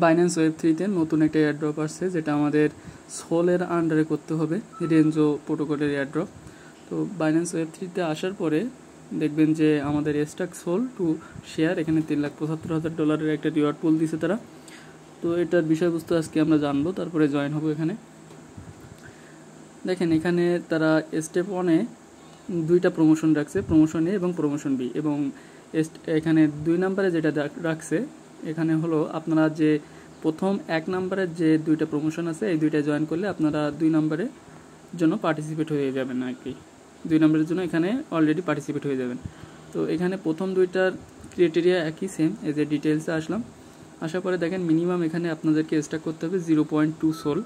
Binance ওয়েব3 তে নতুন একটা এয়ারড্রপ আসছে, যেটা আমাদের সোলের আন্ডারে করতে হবে, রেঞ্জো প্রোটোকলের এয়ারড্রপ। তো বাইন্যান্স ওয়েব3 তে আসার পরে দেখবেন যে আমাদের স্ট্যাক সোল টু শেয়ার এখানে $3,75,000 একটা রিওয়ার্ড পুল দিছে তারা। তো এটার বিষয়বস্তু আজকে আমরা জানবো, তারপরে জয়েন হবো এখানে। দেখেন এখানে তারা স্টেপ 1-এ দুইটা প্রমোশন রাখছে, প্রমোশন এ এবং প্রমোশন বি, এবং এখানে 2 নম্বরে যেটা রাখছে এখানে হলো আপনারা যে প্রথম 1 নম্বরের যে দুইটা প্রমোশন আছে এই দুইটা জয়েন করলে আপনারা 2 নম্বরের জন্য পার্টিসিপেট হয়ে যাবেন আর কি। 2 নম্বরের জন্য এখানে অলরেডি পার্টিসিপেট হয়ে যাবেন। তো এখানে প্রথম দুইটার ক্রাইটেরিয়া একই সেম, এই যে ডিটেলসে আসলাম। আসার পরে দেখেন মিনিমাম এখানে আপনাদেরকে স্ট্যাক করতে হবে 0.2 সোল,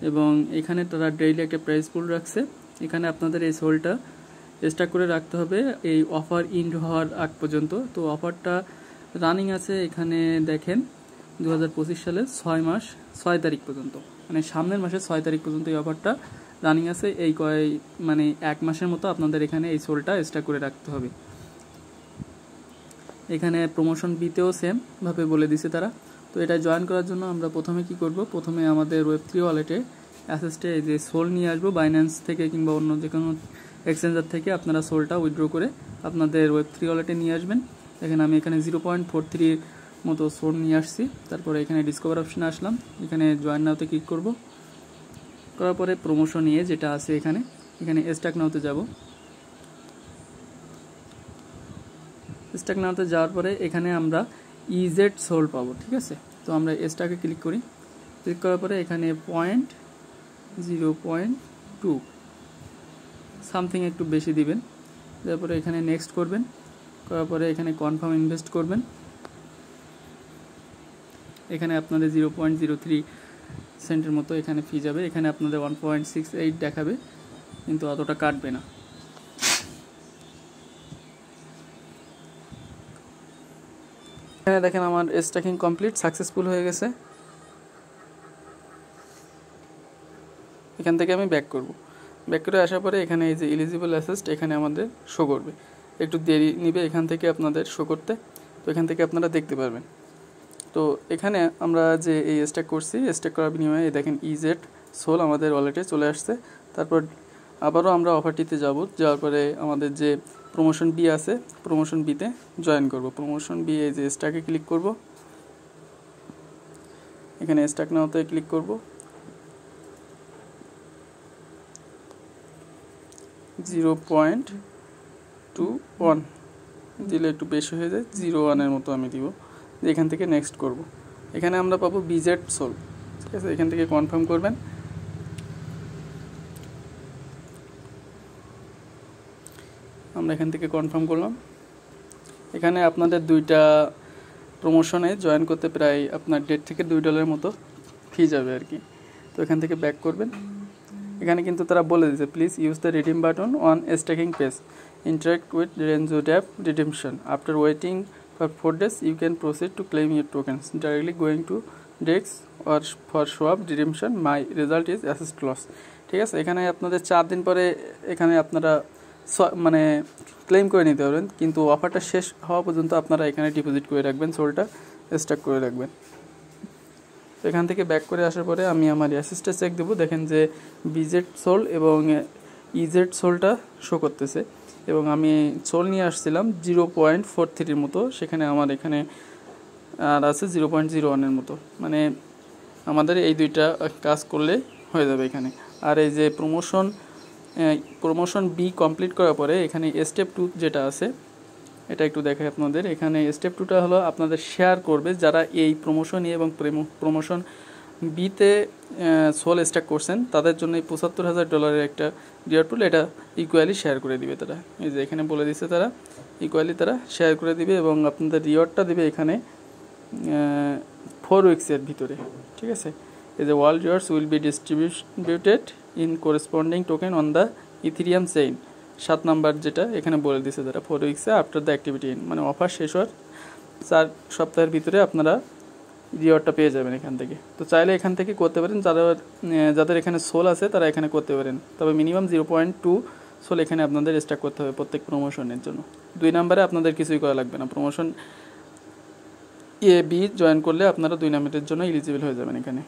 এবং এখানে তারা ডেইলি একটা প্রাইস পুল রাখছে। এখানে আপনাদের এই সোলটা স্ট্যাক করে রাখতে হবে এই অফার ইন্ড হওয়ার আগ পর্যন্ত। তো অফারটা রানিং আছে এখানে দেখেন 2025 সালের 6 তারিখ পর্যন্ত, মানে সামনের মাসের 6 তারিখ পর্যন্ত এই অফারটা রানিং আছে। এই মানে 1 মাসের মতো আপনাদের এখানে এই সোলটা স্ট্যাক করে রাখতে হবে। এখানে প্রমোশন বিতেও সেম ভাবে বলে দিছে তারা। তো এটা জয়েন করার জন্য আমরা প্রথমে কি করব, প্রথমে আমাদের ওয়েব3 ওয়ালেটে অ্যাসেসটে এই যে সোল নিয়ে আসবো বাইন্যান্স থেকে কিংবা অন্য যে কোনো এক্সচেঞ্জার থেকে আপনারা সোলটা উইথড্র করে আপনাদের ওয়েব3 ওয়ালেটে নিয়ে আসবেন। দেখেন আমি এখানে 0.43 মতো সোল নিয়ে আসছি। তারপরে এখানে ডিসকভার অপশনে আসলাম, এখানে জয়েন নাওতে ক্লিক করব। করার পরে প্রমোশন নিয়ে যেটা আছে এখানে স্ট্যাক নাওতে যাব। স্ট্যাক নাওতে যাওয়ার পরে এখানে আমরা ইজেড সোল পাবো, ঠিক আছে। তো আমরা স্ট্যাকে ক্লিক করি। ক্লিক করার পরে এখানে 0.2 সামথিং একটু বেশি দিবেন। তারপরে এখানে নেক্সট করবেন, করার পরে এখানে কনফার্ম ইনভেস্ট করবেন। এখানে আপনাদের 0.03 সেন্টের মতো এখানে ফি যাবে। এখানে আপনাদের 1.68 দেখাবে, কিন্তু অতটা কাটবে না। এখানে দেখেন আমার স্ট্যাকিং কমপ্লিট সাকসেসফুল হয়ে গেছে। এখান থেকে আমি ব্যাক করব। ব্যাক করে আসার পরে এখানে এই যে এলিজিবল অ্যাসেস্ট এখানে আমাদের শো করবে, একটু দেরি নিবে এখান থেকে আপনাদের শো করতে। তো এখান থেকে আপনারা দেখতে পারবেন। তো এখানে আমরা যে এই স্ট্যাক করছি, স্ট্যাক করার বিনিময়ে দেখেন ইজেড সোল আমাদের ওয়ালেটে চলে আসছে। তারপর আবারও আমরা অফারটিতে যাওয়ার পরে আমাদের যে প্রমোশন বি আছে, প্রমোশন বিতে জয়েন করব। প্রমোশন বি এই যে স্ট্যাকে ক্লিক করব, এখানে স্ট্যাক নাওতে ক্লিক করব। 0.21 দিলে একটু বেশি হয়ে যায়, 0.1 মতো আমি দিব। এখান থেকে নেক্সট করব। এখানে আমরা পাবো বিজেড সোল, ঠিক আছে। এখান থেকে কনফার্ম করবেন। আমরা এখান থেকে কনফার্ম করলাম। এখানে আপনাদের দুইটা প্রমোশনে জয়েন করতে প্রায় আপনার $1.5 থেকে $2 মতো ফি যাবে আর কি। তো এখান থেকে ব্যাক করবেন। এখানে কিন্তু তারা বলে দিয়েছে please use the redeem button on staking page, interact with Renzo tap redemption, after waiting for 4 days you can proceed to claim your tokens directly going to DEX or for swap redemption. My result is assessed loss, ঠিক আছে। এখানে আপনাদের 4 দিন পরে এখানে আপনারা মানে claim করে নিতে পারবেন, কিন্তু অফারটা শেষ হওয়া পর্যন্ত আপনারা এখানে ডিপোজিট করে রাখবেন, সোলটা স্ট্যাক করে রাখবেন। তো এখান থেকে ব্যাক করে আসার পরে আমি আমার অ্যাসেসটা চেক দেবো। দেখেন যে বিজেড সোল এবং ইজেড সোলটা শো করতেছে, এবং আমি সোল নিয়ে আসছিলাম 0.43 মতো, সেখানে আমার এখানে আর আছে 0.01 মতো। মানে আমাদের এই দুইটা কাজ করলে হয়ে যাবে এখানে। আর এই যে প্রমোশন বি কমপ্লিট করার পরে এখানে স্টেপ 2 যেটা আছে এটা একটু দেখাই আপনাদের। এখানে স্টেপ 2টা হলো আপনাদের শেয়ার করবে যারা এই প্রমোশন এ এবং প্রমোশন বিতে সোল স্ট্যাক করছেন, তাদের জন্য এই $75,000 একটা রিওয়ার্ড পুল, এটা ইকুয়ালি শেয়ার করে দিবে তারা। এই যে এখানে বলে দিচ্ছে তারা ইকুয়ালি তারা শেয়ার করে দিবে, এবং আপনাদের রিওয়ার্ডটা দিবে এখানে 4 উইক্সের ভিতরে, ঠিক আছে। এই যে world rewards will be distributed in corresponding token on the Ethereum chain. 7 number যেটা এখানে বলে দিচ্ছে তারা 4 উইক্সে আফটার দ্য অ্যাক্টিভিটি ইন, মানে অফার শেষ হওয়ার 4 সপ্তাহের ভিতরে আপনারা রিওয়ার্ডটা পেয়ে যাবেন এখান থেকে। তো চাইলে এখান থেকে করতে পারেন, যাদের এখানে সোল আছে তারা এখানে করতে পারেন, তবে মিনিমাম 0.2 সোল এখানে আপনাদের স্ট্যাক করতে হবে প্রত্যেক প্রমোশনের জন্য। 2 নম্বরে আপনাদের কিছুই করা লাগবে না, প্রমোশন এ বি জয়েন করলে আপনারা 2 নাম্বারের জন্য এলিজিবল হয়ে যাবেন এখানে।